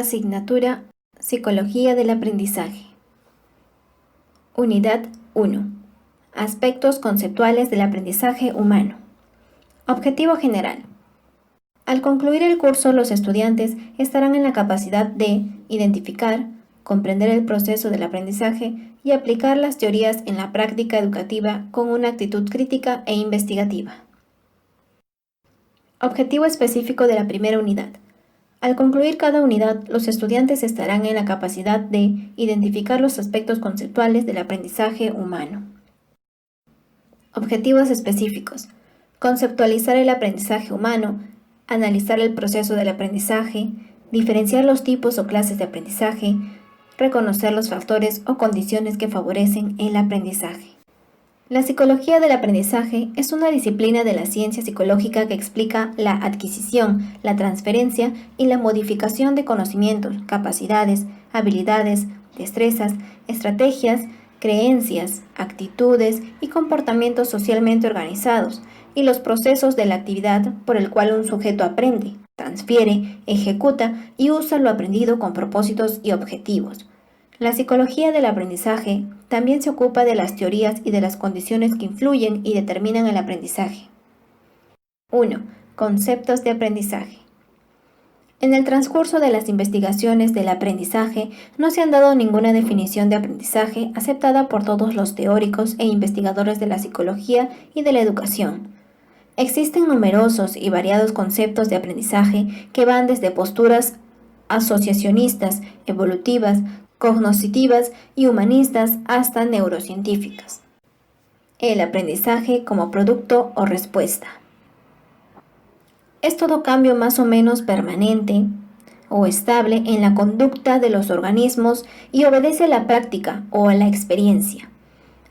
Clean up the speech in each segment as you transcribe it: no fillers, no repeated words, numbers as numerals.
Asignatura Psicología del Aprendizaje. Unidad 1. Aspectos conceptuales del aprendizaje humano. Objetivo general. Al concluir el curso, los estudiantes estarán en la capacidad de identificar, comprender el proceso del aprendizaje y aplicar las teorías en la práctica educativa con una actitud crítica e investigativa. Objetivo específico de la primera unidad. Al concluir cada unidad, los estudiantes estarán en la capacidad de identificar los aspectos conceptuales del aprendizaje humano. Objetivos específicos. Conceptualizar el aprendizaje humano, analizar el proceso del aprendizaje, diferenciar los tipos o clases de aprendizaje, reconocer los factores o condiciones que favorecen el aprendizaje. La psicología del aprendizaje es una disciplina de la ciencia psicológica que explica la adquisición, la transferencia y la modificación de conocimientos, capacidades, habilidades, destrezas, estrategias, creencias, actitudes y comportamientos socialmente organizados, y los procesos de la actividad por el cual un sujeto aprende, transfiere, ejecuta y usa lo aprendido con propósitos y objetivos. La psicología del aprendizaje también se ocupa de las teorías y de las condiciones que influyen y determinan el aprendizaje. 1. Conceptos de aprendizaje. En el transcurso de las investigaciones del aprendizaje no se han dado ninguna definición de aprendizaje aceptada por todos los teóricos e investigadores de la psicología y de la educación. Existen numerosos y variados conceptos de aprendizaje que van desde posturas asociacionistas, evolutivas, cognoscitivas y humanistas hasta neurocientíficas. El aprendizaje como producto o respuesta. Es todo cambio más o menos permanente o estable en la conducta de los organismos y obedece a la práctica o a la experiencia.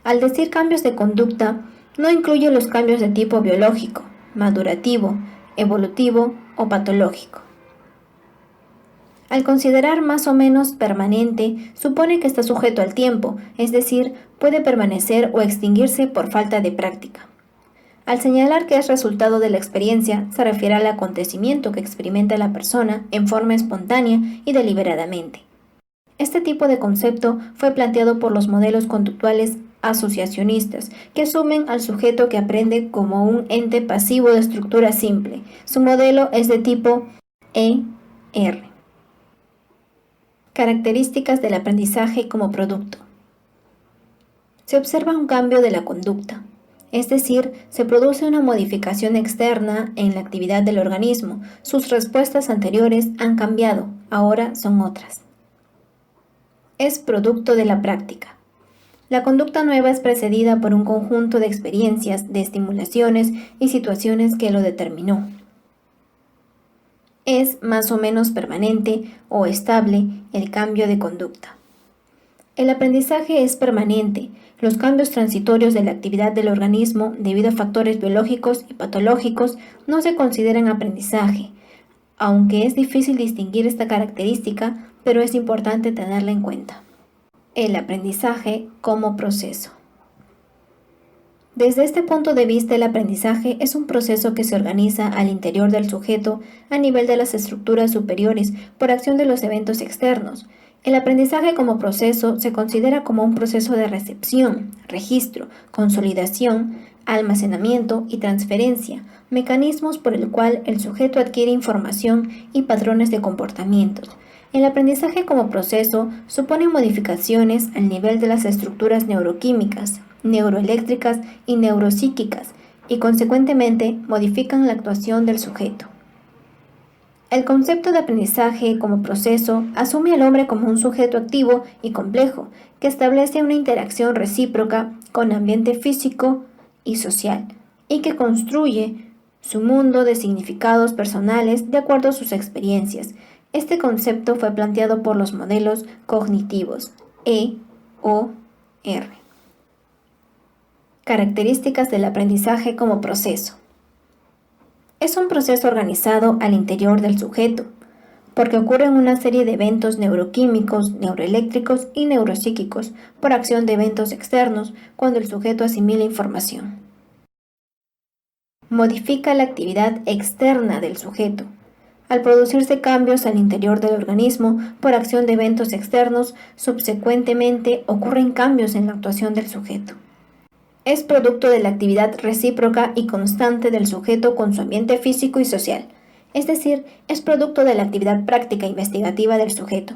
Al decir cambios de conducta, no incluye los cambios de tipo biológico, madurativo, evolutivo o patológico. Al considerar más o menos permanente, supone que está sujeto al tiempo, es decir, puede permanecer o extinguirse por falta de práctica. Al señalar que es resultado de la experiencia, se refiere al acontecimiento que experimenta la persona en forma espontánea y deliberadamente. Este tipo de concepto fue planteado por los modelos conductuales asociacionistas, que asumen al sujeto que aprende como un ente pasivo de estructura simple. Su modelo es de tipo ER. Características del aprendizaje como producto. Se observa un cambio de la conducta, es decir, se produce una modificación externa en la actividad del organismo. Sus respuestas anteriores han cambiado, ahora son otras. Es producto de la práctica. La conducta nueva es precedida por un conjunto de experiencias, de estimulaciones y situaciones que lo determinó. Es más o menos permanente o estable el cambio de conducta. El aprendizaje es permanente. Los cambios transitorios de la actividad del organismo debido a factores biológicos y patológicos no se consideran aprendizaje, aunque es difícil distinguir esta característica, pero es importante tenerla en cuenta. El aprendizaje como proceso. Desde este punto de vista, el aprendizaje es un proceso que se organiza al interior del sujeto a nivel de las estructuras superiores por acción de los eventos externos. El aprendizaje como proceso se considera como un proceso de recepción, registro, consolidación, almacenamiento y transferencia, mecanismos por el cual el sujeto adquiere información y patrones de comportamientos. El aprendizaje como proceso supone modificaciones al nivel de las estructuras neuroquímicas, neuroeléctricas y neuropsíquicas, y consecuentemente modifican la actuación del sujeto. El concepto de aprendizaje como proceso asume al hombre como un sujeto activo y complejo, que establece una interacción recíproca con el ambiente físico y social, y que construye su mundo de significados personales de acuerdo a sus experiencias. Este concepto fue planteado por los modelos cognitivos, EOR. Características del aprendizaje como proceso. Es un proceso organizado al interior del sujeto, porque ocurren una serie de eventos neuroquímicos, neuroeléctricos y neuropsíquicos por acción de eventos externos cuando el sujeto asimila información. Modifica la actividad externa del sujeto. al producirse cambios al interior del organismo por acción de eventos externos, subsecuentemente ocurren cambios en la actuación del sujeto. Es producto de la actividad recíproca y constante del sujeto con su ambiente físico y social, es decir, es producto de la actividad práctica e investigativa del sujeto.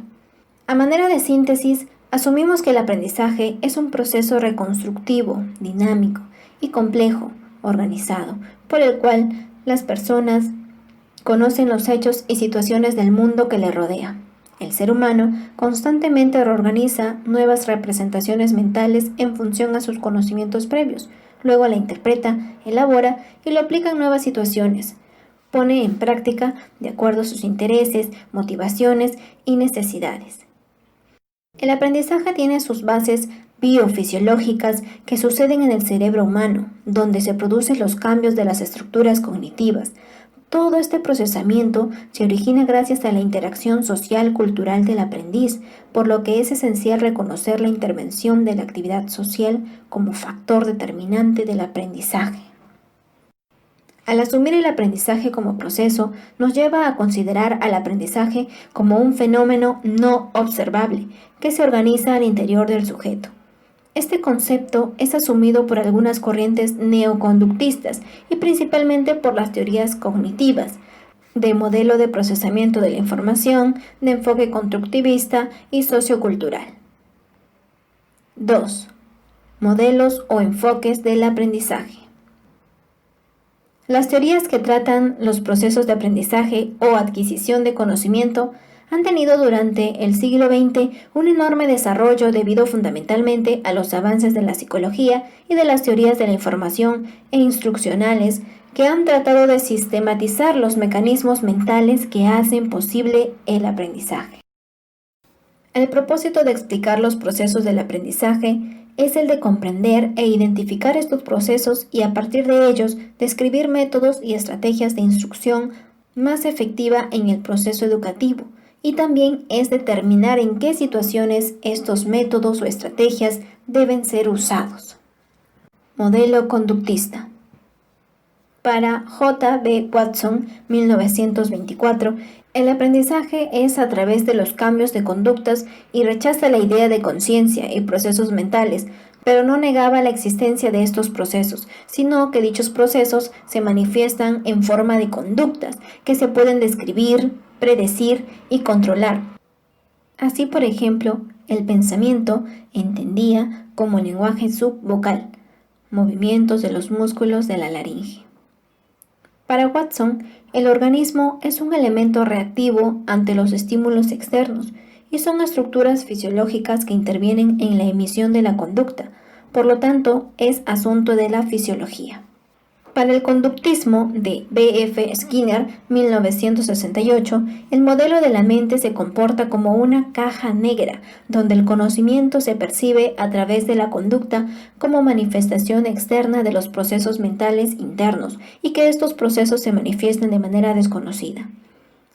A manera de síntesis, asumimos que el aprendizaje es un proceso reconstructivo, dinámico y complejo, organizado, por el cual las personas conocen los hechos y situaciones del mundo que le rodea. El ser humano constantemente reorganiza nuevas representaciones mentales en función a sus conocimientos previos, luego la interpreta, elabora y lo aplica en nuevas situaciones. Pone en práctica de acuerdo a sus intereses, motivaciones y necesidades. El aprendizaje tiene sus bases biofisiológicas que suceden en el cerebro humano, donde se producen los cambios de las estructuras cognitivas. Todo este procesamiento se origina gracias a la interacción social-cultural del aprendiz, por lo que es esencial reconocer la intervención de la actividad social como factor determinante del aprendizaje. Al asumir el aprendizaje como proceso, nos lleva a considerar al aprendizaje como un fenómeno no observable que se organiza al interior del sujeto. Este concepto es asumido por algunas corrientes neoconductistas y principalmente por las teorías cognitivas, de modelo de procesamiento de la información, de enfoque constructivista y sociocultural. 2. Modelos o enfoques del aprendizaje. Las teorías que tratan los procesos de aprendizaje o adquisición de conocimiento han tenido durante el siglo XX un enorme desarrollo debido fundamentalmente a los avances de la psicología y de las teorías de la información e instruccionales que han tratado de sistematizar los mecanismos mentales que hacen posible el aprendizaje. El propósito de explicar los procesos del aprendizaje es el de comprender e identificar estos procesos y a partir de ellos describir métodos y estrategias de instrucción más efectiva en el proceso educativo, y también es determinar en qué situaciones estos métodos o estrategias deben ser usados. Modelo conductista. Para J. B. Watson, 1924, el aprendizaje es a través de los cambios de conductas y rechaza la idea de conciencia y procesos mentales, pero no negaba la existencia de estos procesos, sino que dichos procesos se manifiestan en forma de conductas que se pueden describir, predecir y controlar. Así, por ejemplo, el pensamiento entendía como lenguaje subvocal, movimientos de los músculos de la laringe. Para Watson, el organismo es un elemento reactivo ante los estímulos externos y son estructuras fisiológicas que intervienen en la emisión de la conducta, por lo tanto, es asunto de la fisiología. Para el conductismo de B. F. Skinner, 1968, el modelo de la mente se comporta como una caja negra, donde el conocimiento se percibe a través de la conducta como manifestación externa de los procesos mentales internos y que estos procesos se manifiestan de manera desconocida.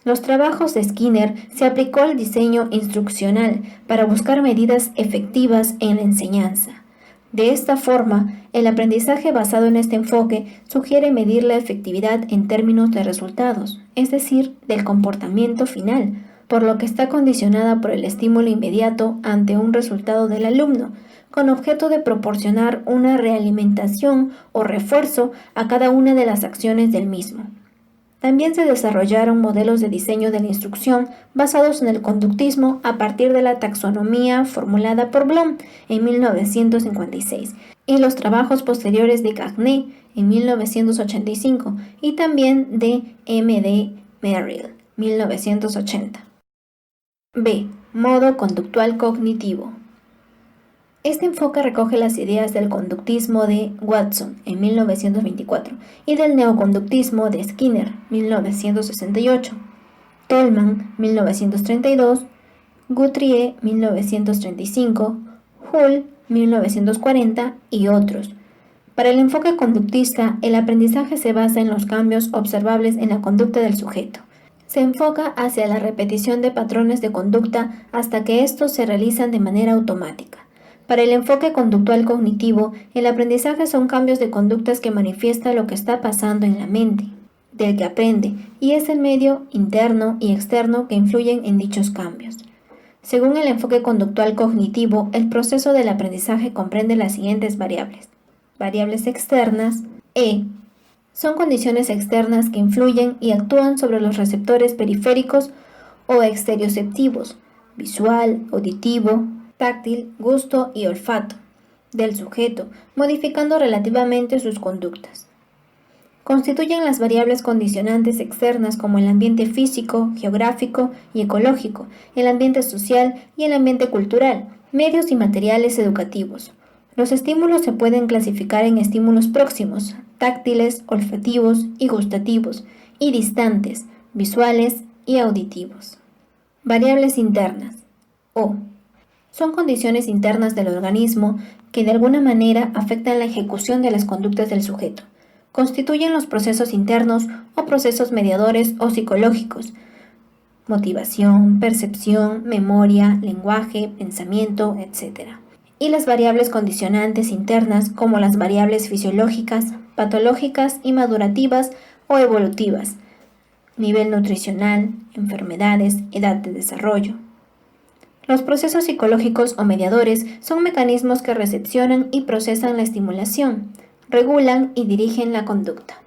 Los trabajos de Skinner se aplicó al diseño instruccional para buscar medidas efectivas en la enseñanza. De esta forma, el aprendizaje basado en este enfoque sugiere medir la efectividad en términos de resultados, es decir, del comportamiento final, por lo que está condicionada por el estímulo inmediato ante un resultado del alumno, con objeto de proporcionar una realimentación o refuerzo a cada una de las acciones del mismo. También se desarrollaron modelos de diseño de la instrucción basados en el conductismo a partir de la taxonomía formulada por Bloom en 1956 y los trabajos posteriores de Gagné en 1985 y también de M. D. Merrill, 1980. B. Modo conductual cognitivo. Este enfoque recoge las ideas del conductismo de Watson en 1924 y del neoconductismo de Skinner, 1968, Tolman, 1932, Guthrie, 1935, Hull, 1940 y otros. Para el enfoque conductista, el aprendizaje se basa en los cambios observables en la conducta del sujeto. Se enfoca hacia la repetición de patrones de conducta hasta que estos se realizan de manera automática. Para el enfoque conductual cognitivo, el aprendizaje son cambios de conductas que manifiestan lo que está pasando en la mente. del que aprende y es el medio interno y externo que influyen en dichos cambios. Según el enfoque conductual cognitivo, el proceso del aprendizaje comprende las siguientes variables. Variables externas, son condiciones externas que influyen y actúan sobre los receptores periféricos o exterioceptivos, visual, auditivo, táctil, gusto y olfato, del sujeto, modificando relativamente sus conductas. Constituyen las variables condicionantes externas como el ambiente físico, geográfico y ecológico, el ambiente social y el ambiente cultural, medios y materiales educativos. Los estímulos se pueden clasificar en estímulos próximos, táctiles, olfativos y gustativos, y distantes, visuales y auditivos. Variables internas, son condiciones internas del organismo que de alguna manera afectan la ejecución de las conductas del sujeto. Constituyen los procesos internos o procesos mediadores o psicológicos, motivación, percepción, memoria, lenguaje, pensamiento, etc. Y las variables condicionantes internas como las variables fisiológicas, patológicas y madurativas o evolutivas, nivel nutricional, enfermedades, edad de desarrollo. Los procesos psicológicos o mediadores son mecanismos que recepcionan y procesan la estimulación, regulan y dirigen la conducta.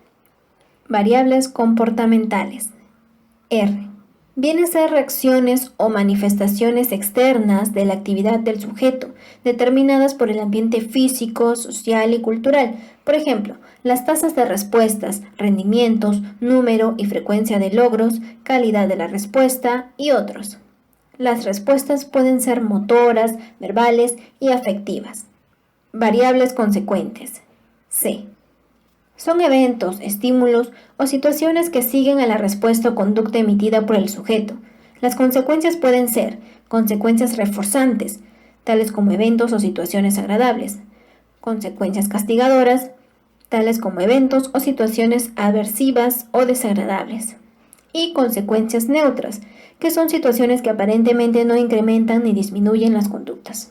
Variables comportamentales. Vienen a ser reacciones o manifestaciones externas de la actividad del sujeto, determinadas por el ambiente físico, social y cultural. Por ejemplo, las tasas de respuestas, rendimientos, número y frecuencia de logros, calidad de la respuesta y otros. Las respuestas pueden ser motoras, verbales y afectivas. Variables consecuentes. Son eventos, estímulos o situaciones que siguen a la respuesta o conducta emitida por el sujeto. Las consecuencias pueden ser consecuencias reforzantes, tales como eventos o situaciones agradables, consecuencias castigadoras, tales como eventos o situaciones aversivas o desagradables, y consecuencias neutras, que son situaciones que aparentemente no incrementan ni disminuyen las conductas.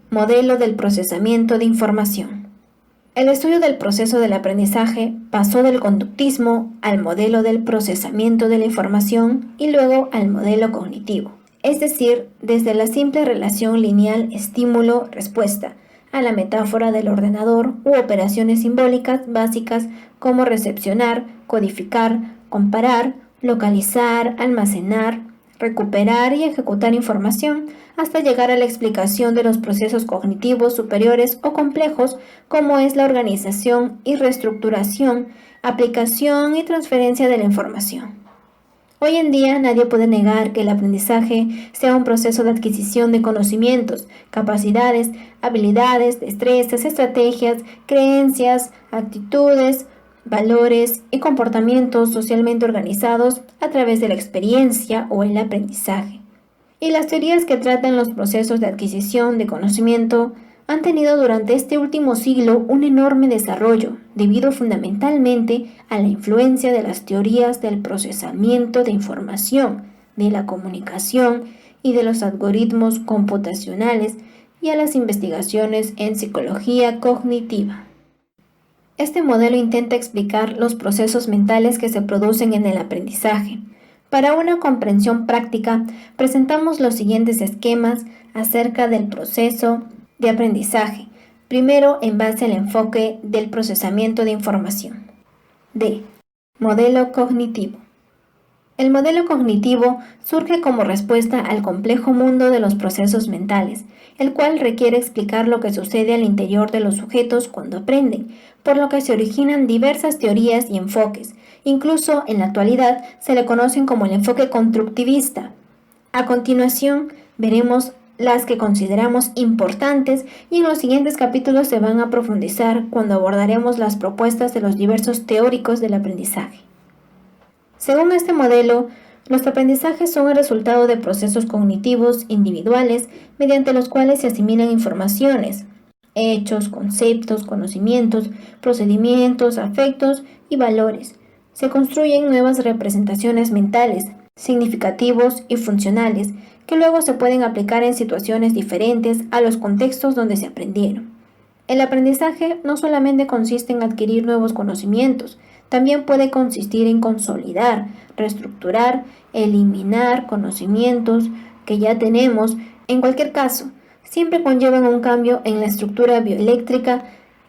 Modelo del procesamiento de información. El estudio del proceso del aprendizaje pasó del conductismo al modelo del procesamiento de la información y luego al modelo cognitivo, es decir, desde la simple relación lineal estímulo-respuesta a la metáfora del ordenador u operaciones simbólicas básicas como recepcionar, codificar, comparar, localizar, almacenar, recuperar y ejecutar información, hasta llegar a la explicación de los procesos cognitivos superiores o complejos como es la organización y reestructuración, aplicación y transferencia de la información. Hoy en día nadie puede negar que el aprendizaje sea un proceso de adquisición de conocimientos, capacidades, habilidades, destrezas, estrategias, creencias, actitudes, valores y comportamientos socialmente organizados a través de la experiencia o el aprendizaje. Y las teorías que tratan los procesos de adquisición de conocimiento han tenido durante este último siglo un enorme desarrollo, debido fundamentalmente a la influencia de las teorías del procesamiento de información, de la comunicación y de los algoritmos computacionales y a las investigaciones en psicología cognitiva. Este modelo intenta explicar los procesos mentales que se producen en el aprendizaje. Para una comprensión práctica, presentamos los siguientes esquemas acerca del proceso de aprendizaje, primero en base al enfoque del procesamiento de información. Modelo cognitivo. El modelo cognitivo surge como respuesta al complejo mundo de los procesos mentales, el cual requiere explicar lo que sucede al interior de los sujetos cuando aprenden, por lo que se originan diversas teorías y enfoques. Incluso en la actualidad se le conocen como el enfoque constructivista. A continuación veremos las que consideramos importantes y en los siguientes capítulos se van a profundizar cuando abordaremos las propuestas de los diversos teóricos del aprendizaje. Según este modelo, los aprendizajes son el resultado de procesos cognitivos individuales mediante los cuales se asimilan informaciones, hechos, conceptos, conocimientos, procedimientos, afectos y valores. Se construyen nuevas representaciones mentales, significativos y funcionales, que luego se pueden aplicar en situaciones diferentes a los contextos donde se aprendieron. El aprendizaje no solamente consiste en adquirir nuevos conocimientos, También puede consistir en consolidar, reestructurar, eliminar conocimientos que ya tenemos. En cualquier caso, siempre conllevan un cambio en la estructura bioeléctrica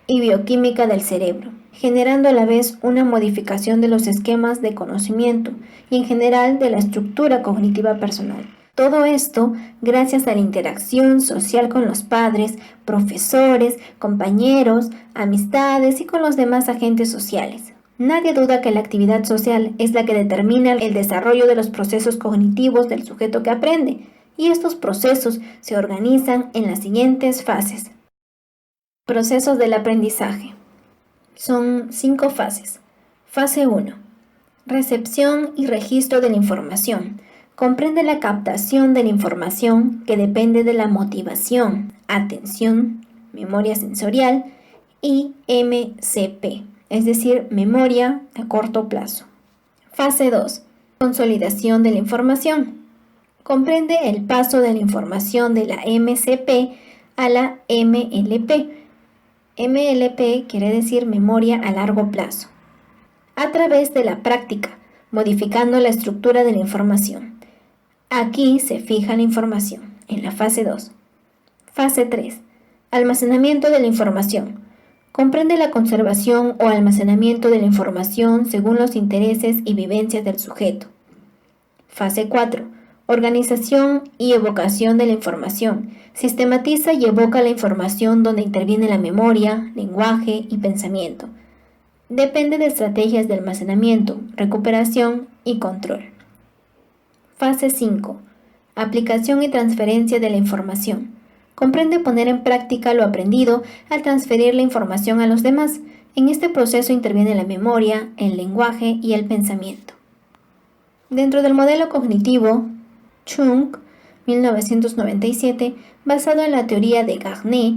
y bioquímica del cerebro, generando a la vez una modificación de los esquemas de conocimiento y en general de la estructura cognitiva personal. Todo esto gracias a la interacción social con los padres, profesores, compañeros, amistades y con los demás agentes sociales. Nadie duda que la actividad social es la que determina el desarrollo de los procesos cognitivos del sujeto que aprende, y estos procesos se organizan en las siguientes fases. Procesos del aprendizaje. Son 5 fases. Fase 1. Recepción y registro de la información. Comprende la captación de la información que depende de la motivación, atención, memoria sensorial y MCP, es decir, memoria a corto plazo. Fase 2. Consolidación de la información. Comprende el paso de la información de la MCP a la MLP. MLP quiere decir memoria a largo plazo. A través de la práctica, modificando la estructura de la información. Aquí se fija la información, en la fase 2. Fase 3. Almacenamiento de la información. Comprende la conservación o almacenamiento de la información según los intereses y vivencias del sujeto. Fase 4. Organización y evocación de la información. Sistematiza y evoca la información donde interviene la memoria, lenguaje y pensamiento. Depende de estrategias de almacenamiento, recuperación y control. Fase 5. Aplicación y transferencia de la información. Comprende poner en práctica lo aprendido al transferir la información a los demás. En este proceso interviene la memoria, el lenguaje y el pensamiento. Dentro del modelo cognitivo, Chung, 1997, basado en la teoría de Garnier,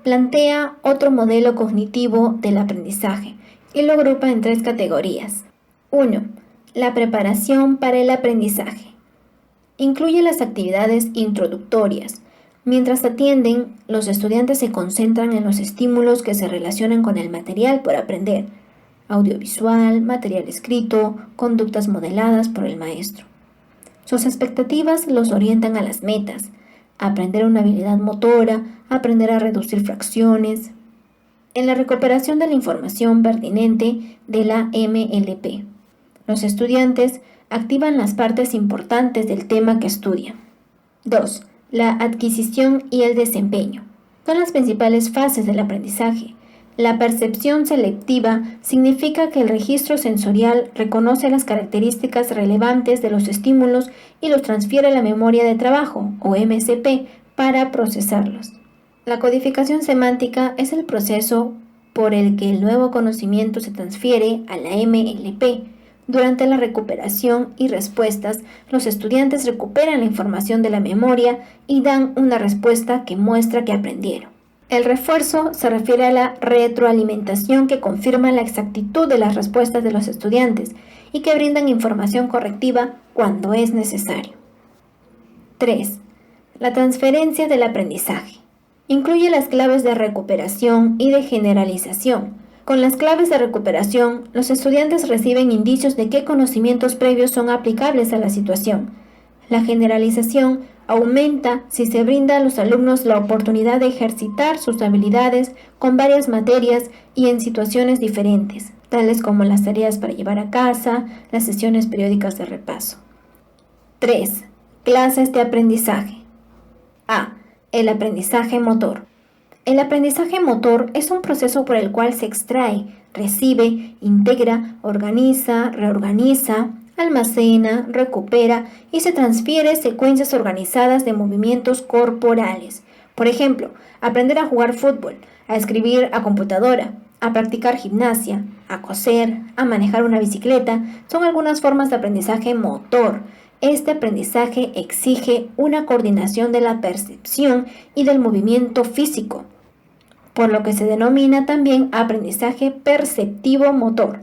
plantea otro modelo cognitivo del aprendizaje y lo agrupa en 3 categorías. 1. La preparación para el aprendizaje. Incluye las actividades introductorias. Mientras atienden, los estudiantes se concentran en los estímulos que se relacionan con el material por aprender, audiovisual, material escrito, conductas modeladas por el maestro. Sus expectativas los orientan a las metas, aprender una habilidad motora, aprender a reducir fracciones. En la recuperación de la información pertinente de la MLP, los estudiantes activan las partes importantes del tema que estudian. 2. La adquisición y el desempeño. Son las principales fases del aprendizaje. La percepción selectiva significa que el registro sensorial reconoce las características relevantes de los estímulos y los transfiere a la memoria de trabajo, o MCP, para procesarlos. La codificación semántica es el proceso por el que el nuevo conocimiento se transfiere a la MLP. Durante la recuperación y respuestas, los estudiantes recuperan la información de la memoria y dan una respuesta que muestra que aprendieron. El refuerzo se refiere a la retroalimentación que confirma la exactitud de las respuestas de los estudiantes y que brindan información correctiva cuando es necesario. 3. La transferencia del aprendizaje. Incluye las claves de recuperación y de generalización. Con las claves de recuperación, los estudiantes reciben indicios de qué conocimientos previos son aplicables a la situación. La generalización aumenta si se brinda a los alumnos la oportunidad de ejercitar sus habilidades con varias materias y en situaciones diferentes, tales como las tareas para llevar a casa, las sesiones periódicas de repaso. 3. Clases de aprendizaje. A. El aprendizaje motor. El aprendizaje motor es un proceso por el cual se extrae, recibe, integra, organiza, reorganiza, almacena, recupera y se transfiere secuencias organizadas de movimientos corporales. Por ejemplo, aprender a jugar fútbol, a escribir a computadora, a practicar gimnasia, a coser, a manejar una bicicleta, son algunas formas de aprendizaje motor. Este aprendizaje exige una coordinación de la percepción y del movimiento físico, por lo que se denomina también aprendizaje perceptivo motor.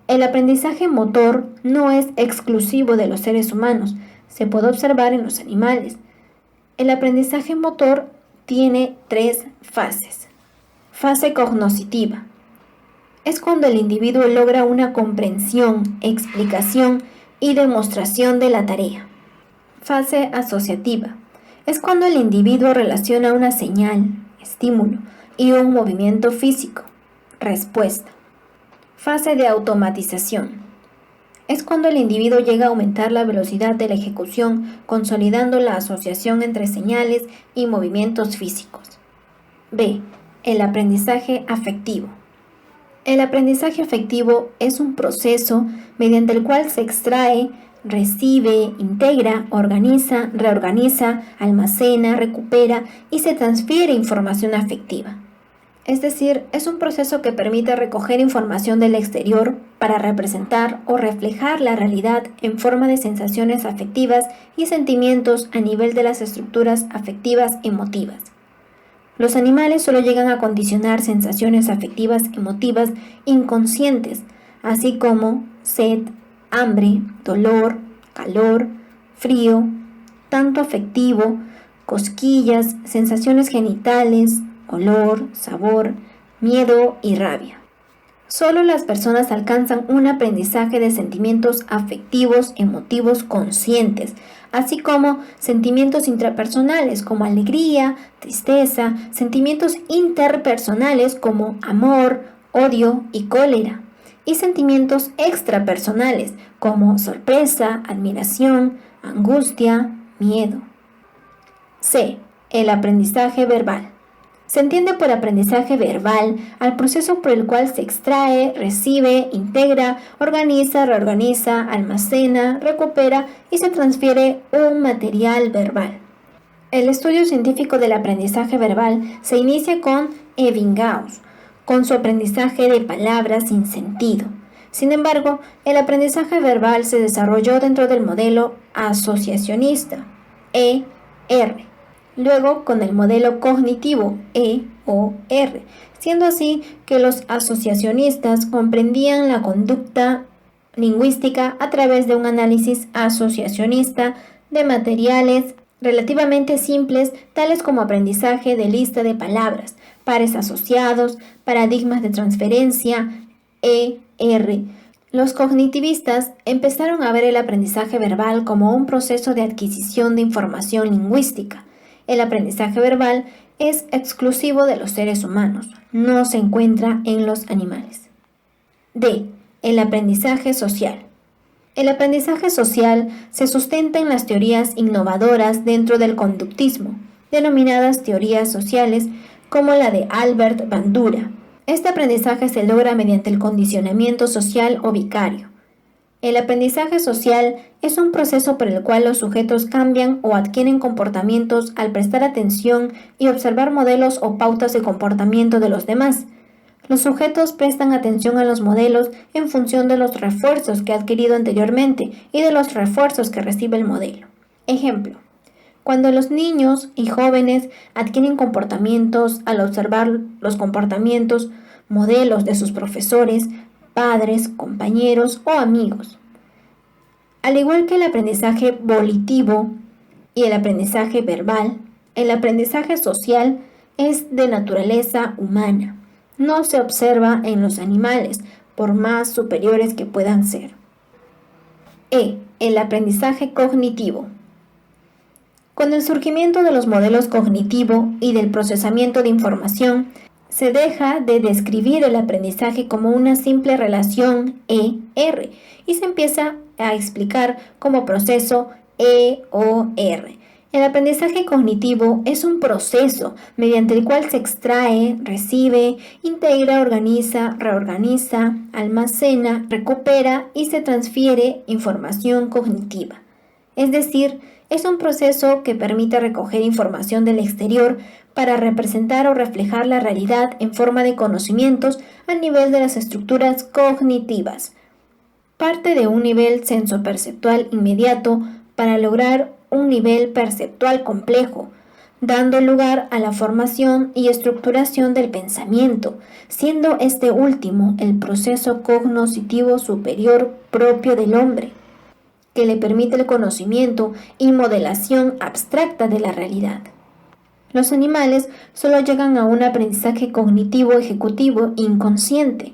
El aprendizaje motor no es exclusivo de los seres humanos, se puede observar en los animales. El aprendizaje motor tiene 3 fases. Fase cognoscitiva. es cuando el individuo logra una comprensión, explicación y demostración de la tarea. Fase asociativa. Es cuando el individuo relaciona una señal, estímulo, y un movimiento físico, respuesta. Fase de automatización. Es cuando el individuo llega a aumentar la velocidad de la ejecución, consolidando la asociación entre señales y movimientos físicos. B. El aprendizaje afectivo. El aprendizaje afectivo es un proceso mediante el cual se extrae, recibe, integra, organiza, reorganiza, almacena, recupera y se transfiere información afectiva. Es decir, es un proceso que permite recoger información del exterior para representar o reflejar la realidad en forma de sensaciones afectivas y sentimientos a nivel de las estructuras afectivas emotivas. Los animales solo llegan a condicionar sensaciones afectivas emotivas inconscientes, así como sed, hambre, dolor, calor, frío, tanto afectivo, cosquillas, sensaciones genitales, olor, sabor, miedo y rabia. Solo las personas alcanzan un aprendizaje de sentimientos afectivos, emotivos conscientes, así como sentimientos intrapersonales como alegría, tristeza, sentimientos interpersonales como amor, odio y cólera, y sentimientos extrapersonales como sorpresa, admiración, angustia, miedo. C. El aprendizaje verbal. Se entiende por aprendizaje verbal al proceso por el cual se extrae, recibe, integra, organiza, reorganiza, almacena, recupera y se transfiere un material verbal. El estudio científico del aprendizaje verbal se inicia con Ebbinghaus, con su aprendizaje de palabras sin sentido. Sin embargo, el aprendizaje verbal se desarrolló dentro del modelo asociacionista, ER. Luego con el modelo cognitivo, EOR, siendo así que los asociacionistas comprendían la conducta lingüística a través de un análisis asociacionista de materiales relativamente simples, tales como aprendizaje de lista de palabras, pares asociados, paradigmas de transferencia, ER. Los cognitivistas empezaron a ver el aprendizaje verbal como un proceso de adquisición de información lingüística. El aprendizaje verbal es exclusivo de los seres humanos, no se encuentra en los animales. D. El aprendizaje social. El aprendizaje social se sustenta en las teorías innovadoras dentro del conductismo, denominadas teorías sociales, como la de Albert Bandura. Este aprendizaje se logra mediante el condicionamiento social o vicario. El aprendizaje social es un proceso por el cual los sujetos cambian o adquieren comportamientos al prestar atención y observar modelos o pautas de comportamiento de los demás. Los sujetos prestan atención a los modelos en función de los refuerzos que ha adquirido anteriormente y de los refuerzos que recibe el modelo. Ejemplo: cuando los niños y jóvenes adquieren comportamientos al observar los comportamientos, modelos de sus profesores, padres, compañeros o amigos. Al igual que el aprendizaje volitivo y el aprendizaje verbal, el aprendizaje social es de naturaleza humana. No se observa en los animales, por más superiores que puedan ser. El aprendizaje cognitivo. Con el surgimiento de los modelos cognitivo y del procesamiento de información, se deja de describir el aprendizaje como una simple relación ER y se empieza a explicar como proceso EOR. El aprendizaje cognitivo es un proceso mediante el cual se extrae, recibe, integra, organiza, reorganiza, almacena, recupera y se transfiere información cognitiva. Es decir, es un proceso que permite recoger información del exterior para representar o reflejar la realidad en forma de conocimientos a nivel de las estructuras cognitivas. Parte de un nivel sensoperceptual inmediato para lograr un nivel perceptual complejo, dando lugar a la formación y estructuración del pensamiento, siendo este último el proceso cognoscitivo superior propio del hombre, que le permite el conocimiento y modelación abstracta de la realidad. Los animales solo llegan a un aprendizaje cognitivo ejecutivo inconsciente,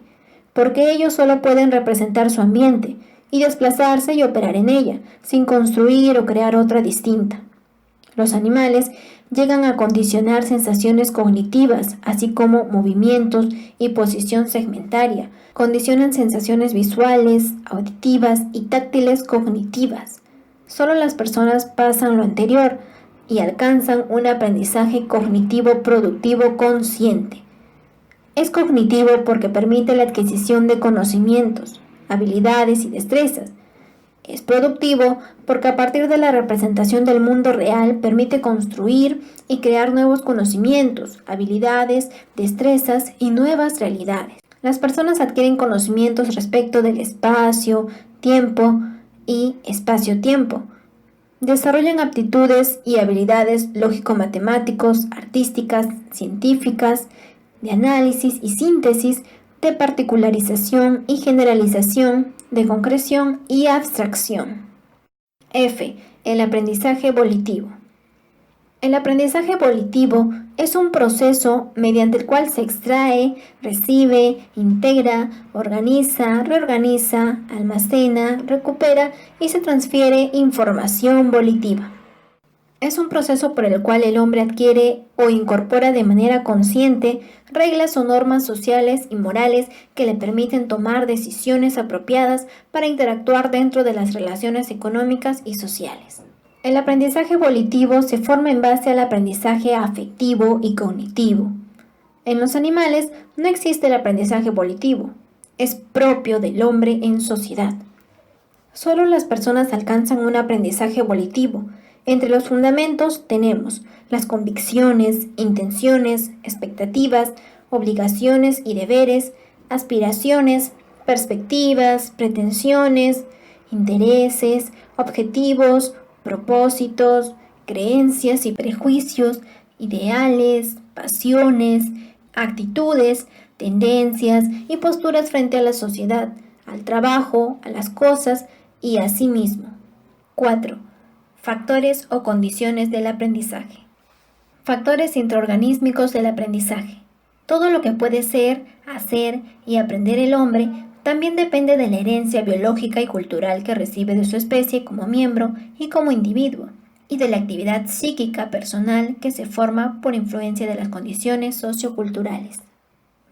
porque ellos solo pueden representar su ambiente y desplazarse y operar en ella, sin construir o crear otra distinta. Los animales llegan a condicionar sensaciones cognitivas, así como movimientos y posición segmentaria. Condicionan sensaciones visuales, auditivas y táctiles cognitivas. Solo las personas pasan lo anterior y alcanzan un aprendizaje cognitivo productivo consciente. Es cognitivo porque permite la adquisición de conocimientos, habilidades y destrezas. Es productivo porque a partir de la representación del mundo real permite construir y crear nuevos conocimientos, habilidades, destrezas y nuevas realidades. Las personas adquieren conocimientos respecto del espacio, tiempo y espacio-tiempo. Desarrollan aptitudes y habilidades lógico-matemáticos, artísticas, científicas, de análisis y síntesis, de particularización y generalización, de concreción y abstracción. F. El aprendizaje volitivo. El aprendizaje volitivo es un proceso mediante el cual se extrae, recibe, integra, organiza, reorganiza, almacena, recupera y se transfiere información volitiva. Es un proceso por el cual el hombre adquiere o incorpora de manera consciente reglas o normas sociales y morales que le permiten tomar decisiones apropiadas para interactuar dentro de las relaciones económicas y sociales. El aprendizaje volitivo se forma en base al aprendizaje afectivo y cognitivo. En los animales no existe el aprendizaje volitivo, es propio del hombre en sociedad. Solo las personas alcanzan un aprendizaje volitivo. Entre los fundamentos tenemos las convicciones, intenciones, expectativas, obligaciones y deberes, aspiraciones, perspectivas, pretensiones, intereses, objetivos, propósitos, creencias y prejuicios, ideales, pasiones, actitudes, tendencias y posturas frente a la sociedad, al trabajo, a las cosas y a sí mismo. 4. Factores o condiciones del aprendizaje. Factores intraorganísmicos del aprendizaje. Todo lo que puede ser, hacer y aprender el hombre también depende de la herencia biológica y cultural que recibe de su especie como miembro y como individuo, y de la actividad psíquica personal que se forma por influencia de las condiciones socioculturales.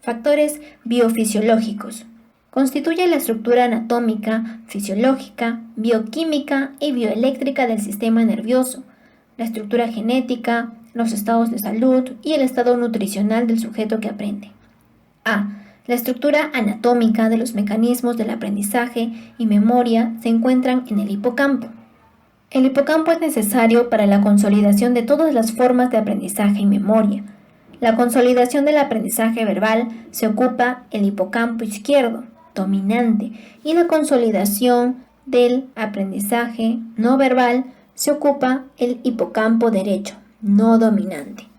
Factores biofisiológicos. Constituye la estructura anatómica, fisiológica, bioquímica y bioeléctrica del sistema nervioso, la estructura genética, los estados de salud y el estado nutricional del sujeto que aprende. A. La estructura anatómica de los mecanismos del aprendizaje y memoria se encuentran en el hipocampo. El hipocampo es necesario para la consolidación de todas las formas de aprendizaje y memoria. La consolidación del aprendizaje verbal se ocupa el hipocampo izquierdo, dominante, y la consolidación del aprendizaje no verbal se ocupa el hipocampo derecho, no dominante.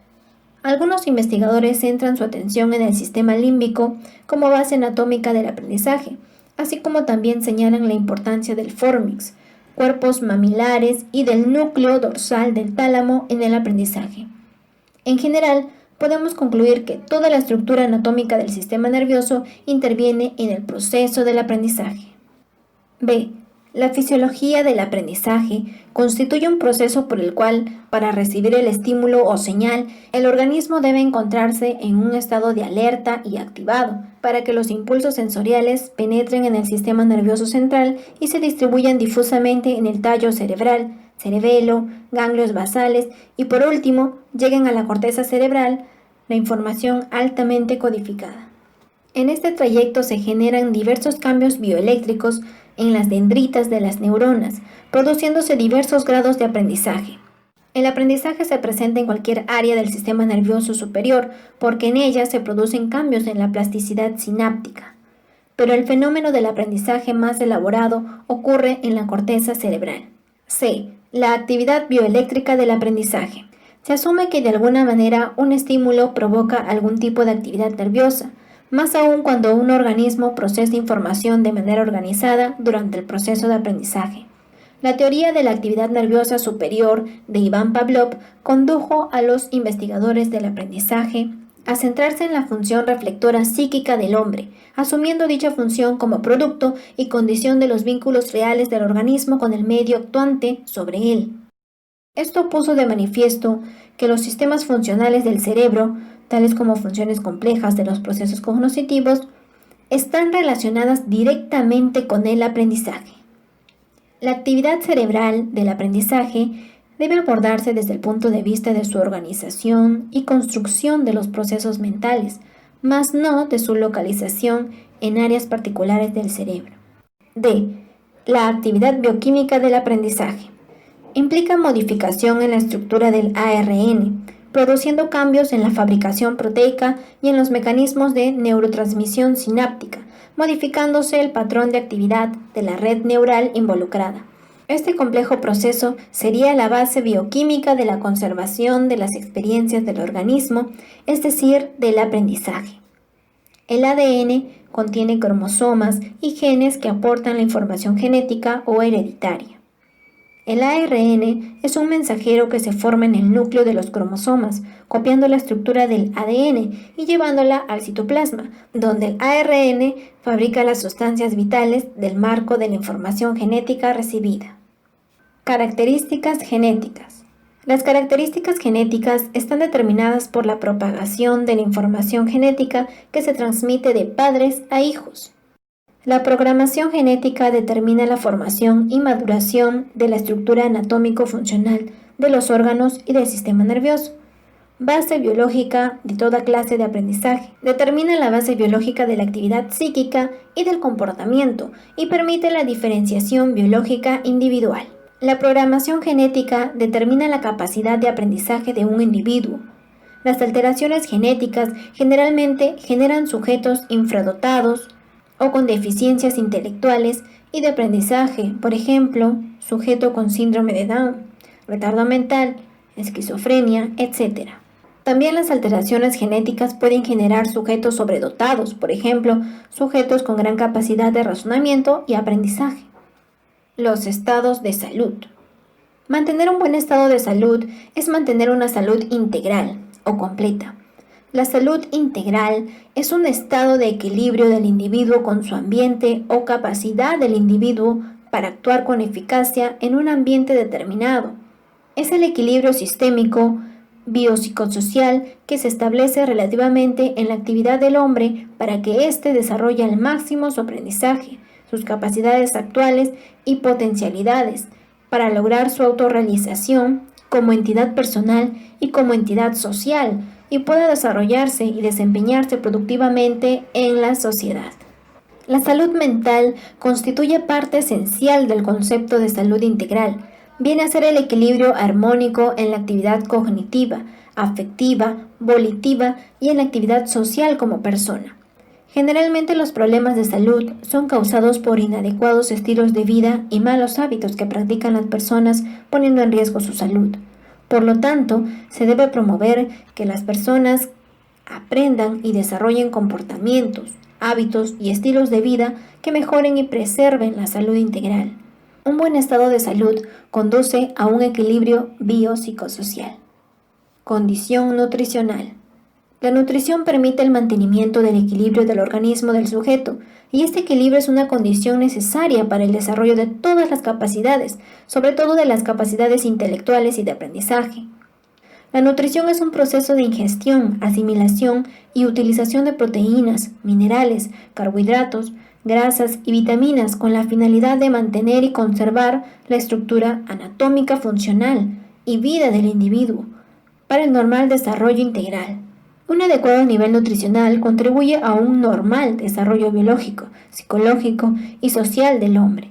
Algunos investigadores centran su atención en el sistema límbico como base anatómica del aprendizaje, así como también señalan la importancia del fórnix, cuerpos mamilares y del núcleo dorsal del tálamo en el aprendizaje. En general, podemos concluir que toda la estructura anatómica del sistema nervioso interviene en el proceso del aprendizaje. B. La fisiología del aprendizaje constituye un proceso por el cual, para recibir el estímulo o señal, el organismo debe encontrarse en un estado de alerta y activado, para que los impulsos sensoriales penetren en el sistema nervioso central y se distribuyan difusamente en el tallo cerebral, cerebelo, ganglios basales y por último lleguen a la corteza cerebral, la información altamente codificada. En este trayecto se generan diversos cambios bioeléctricos en las dendritas de las neuronas, produciéndose diversos grados de aprendizaje. El aprendizaje se presenta en cualquier área del sistema nervioso superior porque en ella se producen cambios en la plasticidad sináptica. Pero el fenómeno del aprendizaje más elaborado ocurre en la corteza cerebral. C. La actividad bioeléctrica del aprendizaje. Se asume que de alguna manera un estímulo provoca algún tipo de actividad nerviosa, más aún cuando un organismo procesa información de manera organizada durante el proceso de aprendizaje. La teoría de la actividad nerviosa superior de Iván Pavlov condujo a los investigadores del aprendizaje a centrarse en la función reflectora psíquica del hombre, asumiendo dicha función como producto y condición de los vínculos reales del organismo con el medio actuante sobre él. Esto puso de manifiesto que los sistemas funcionales del cerebro, tales como funciones complejas de los procesos cognitivos, están relacionadas directamente con el aprendizaje. La actividad cerebral del aprendizaje debe abordarse desde el punto de vista de su organización y construcción de los procesos mentales, más no de su localización en áreas particulares del cerebro. D. La actividad bioquímica del aprendizaje. Implica modificación en la estructura del ARN, produciendo cambios en la fabricación proteica y en los mecanismos de neurotransmisión sináptica, modificándose el patrón de actividad de la red neural involucrada. Este complejo proceso sería la base bioquímica de la conservación de las experiencias del organismo, es decir, del aprendizaje. El ADN contiene cromosomas y genes que aportan la información genética o hereditaria. El ARN es un mensajero que se forma en el núcleo de los cromosomas, copiando la estructura del ADN y llevándola al citoplasma, donde el ARN fabrica las sustancias vitales del marco de la información genética recibida. Características genéticas. Las características genéticas están determinadas por la propagación de la información genética que se transmite de padres a hijos. La programación genética determina la formación y maduración de la estructura anatómico-funcional de los órganos y del sistema nervioso. Base biológica de toda clase de aprendizaje. Determina la base biológica de la actividad psíquica y del comportamiento y permite la diferenciación biológica individual. La programación genética determina la capacidad de aprendizaje de un individuo. Las alteraciones genéticas generalmente generan sujetos infradotados o con deficiencias intelectuales y de aprendizaje, por ejemplo, sujeto con síndrome de Down, retardo mental, esquizofrenia, etc. También las alteraciones genéticas pueden generar sujetos sobredotados, por ejemplo, sujetos con gran capacidad de razonamiento y aprendizaje. Los estados de salud. Mantener un buen estado de salud es mantener una salud integral o completa. La salud integral es un estado de equilibrio del individuo con su ambiente o capacidad del individuo para actuar con eficacia en un ambiente determinado. Es el equilibrio sistémico, biopsicosocial que se establece relativamente en la actividad del hombre para que éste desarrolle al máximo su aprendizaje, sus capacidades actuales y potencialidades, para lograr su autorrealización como entidad personal y como entidad social, y pueda desarrollarse y desempeñarse productivamente en la sociedad. La salud mental constituye parte esencial del concepto de salud integral. Viene a ser el equilibrio armónico en la actividad cognitiva, afectiva, volitiva y en la actividad social como persona. Generalmente los problemas de salud son causados por inadecuados estilos de vida y malos hábitos que practican las personas poniendo en riesgo su salud. Por lo tanto, se debe promover que las personas aprendan y desarrollen comportamientos, hábitos y estilos de vida que mejoren y preserven la salud integral. Un buen estado de salud conduce a un equilibrio biopsicosocial. Condición nutricional. La nutrición permite el mantenimiento del equilibrio del organismo del sujeto, y este equilibrio es una condición necesaria para el desarrollo de todas las capacidades, sobre todo de las capacidades intelectuales y de aprendizaje. La nutrición es un proceso de ingestión, asimilación y utilización de proteínas, minerales, carbohidratos, grasas y vitaminas con la finalidad de mantener y conservar la estructura anatómica funcional y vida del individuo para el normal desarrollo integral. Un adecuado nivel nutricional contribuye a un normal desarrollo biológico, psicológico y social del hombre.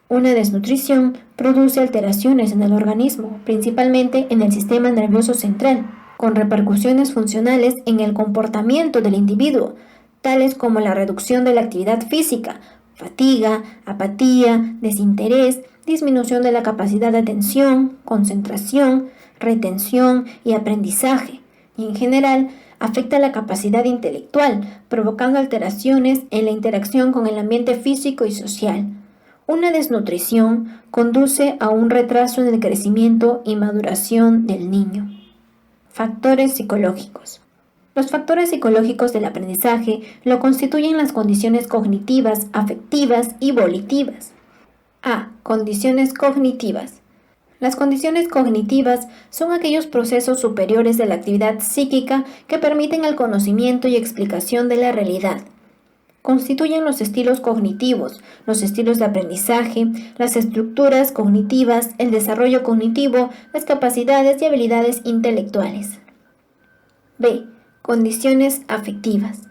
Una desnutrición produce alteraciones en el organismo, principalmente en el sistema nervioso central, con repercusiones funcionales en el comportamiento del individuo, tales como la reducción de la actividad física, fatiga, apatía, desinterés, disminución de la capacidad de atención, concentración, retención y aprendizaje, y en general afecta la capacidad intelectual, provocando alteraciones en la interacción con el ambiente físico y social. Una desnutrición conduce a un retraso en el crecimiento y maduración del niño. Factores psicológicos. Los factores psicológicos del aprendizaje lo constituyen las condiciones cognitivas, afectivas y volitivas. A. Condiciones cognitivas. Las condiciones cognitivas son aquellos procesos superiores de la actividad psíquica que permiten el conocimiento y explicación de la realidad. Constituyen los estilos cognitivos, los estilos de aprendizaje, las estructuras cognitivas, el desarrollo cognitivo, las capacidades y habilidades intelectuales. B. Condiciones afectivas.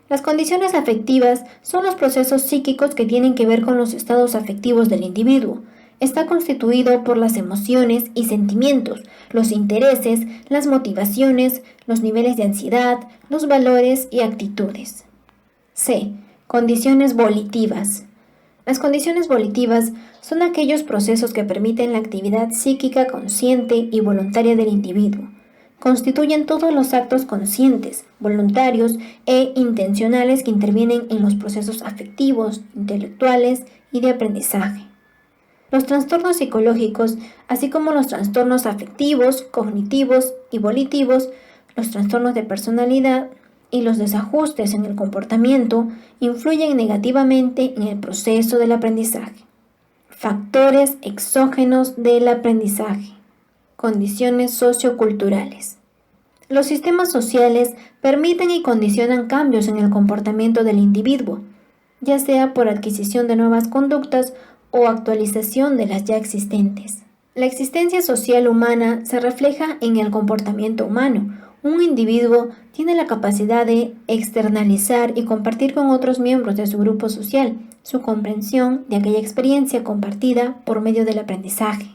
Las condiciones afectivas son los procesos psíquicos que tienen que ver con los estados afectivos del individuo. Está constituido por las emociones y sentimientos, los intereses, las motivaciones, los niveles de ansiedad, los valores y actitudes. C. Condiciones volitivas. Las condiciones volitivas son aquellos procesos que permiten la actividad psíquica consciente y voluntaria del individuo. Constituyen todos los actos conscientes, voluntarios e intencionales que intervienen en los procesos afectivos, intelectuales y de aprendizaje. Los trastornos psicológicos, así como los trastornos afectivos, cognitivos y volitivos, los trastornos de personalidad y los desajustes en el comportamiento, influyen negativamente en el proceso del aprendizaje. Factores exógenos del aprendizaje. Condiciones socioculturales. Los sistemas sociales permiten y condicionan cambios en el comportamiento del individuo, ya sea por adquisición de nuevas conductas o actualización de las ya existentes. La existencia social humana se refleja en el comportamiento humano. Un individuo tiene la capacidad de externalizar y compartir con otros miembros de su grupo social su comprensión de aquella experiencia compartida por medio del aprendizaje.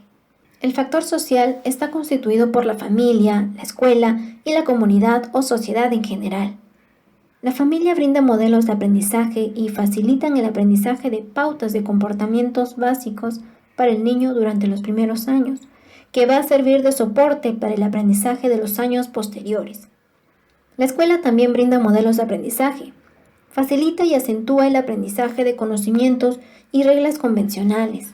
El factor social está constituido por la familia, la escuela y la comunidad o sociedad en general. La familia brinda modelos de aprendizaje y facilitan el aprendizaje de pautas de comportamientos básicos para el niño durante los primeros años, que va a servir de soporte para el aprendizaje de los años posteriores. La escuela también brinda modelos de aprendizaje. Facilita y acentúa el aprendizaje de conocimientos y reglas convencionales.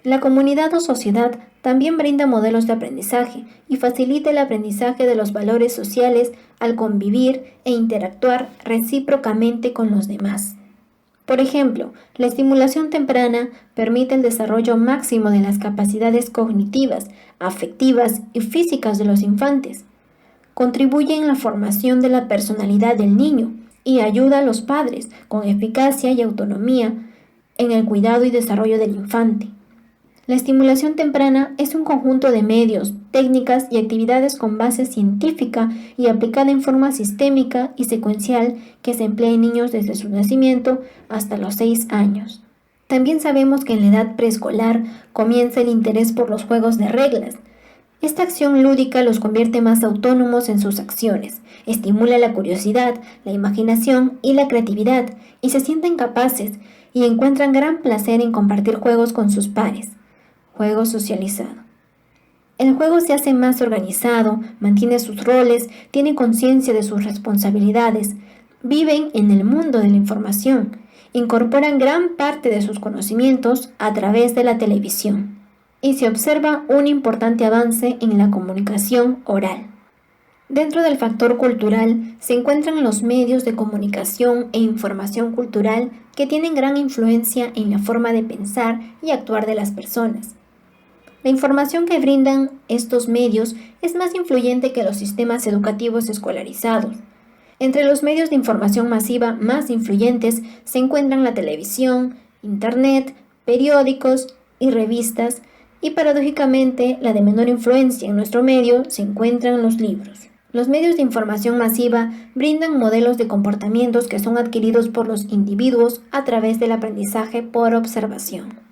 La comunidad o sociedad también brinda modelos de aprendizaje y facilita el aprendizaje de los valores sociales al convivir e interactuar recíprocamente con los demás. Por ejemplo, la estimulación temprana permite el desarrollo máximo de las capacidades cognitivas, afectivas y físicas de los infantes. Contribuye en la formación de la personalidad del niño y ayuda a los padres con eficacia y autonomía en el cuidado y desarrollo del infante. La estimulación temprana es un conjunto de medios, técnicas y actividades con base científica y aplicada en forma sistémica y secuencial que se emplea en niños desde su nacimiento hasta los 6 años. También sabemos que en la edad preescolar comienza el interés por los juegos de reglas. Esta acción lúdica los convierte más autónomos en sus acciones, estimula la curiosidad, la imaginación y la creatividad, y se sienten capaces y encuentran gran placer en compartir juegos con sus pares. Juego socializado. El juego se hace más organizado, mantiene sus roles, tiene conciencia de sus responsabilidades, viven en el mundo de la información, incorporan gran parte de sus conocimientos a través de la televisión y se observa un importante avance en la comunicación oral. Dentro del factor cultural se encuentran los medios de comunicación e información cultural que tienen gran influencia en la forma de pensar y actuar de las personas. La información que brindan estos medios es más influyente que los sistemas educativos escolarizados. Entre los medios de información masiva más influyentes se encuentran la televisión, internet, periódicos y revistas, y paradójicamente la de menor influencia en nuestro medio se encuentran los libros. Los medios de información masiva brindan modelos de comportamientos que son adquiridos por los individuos a través del aprendizaje por observación.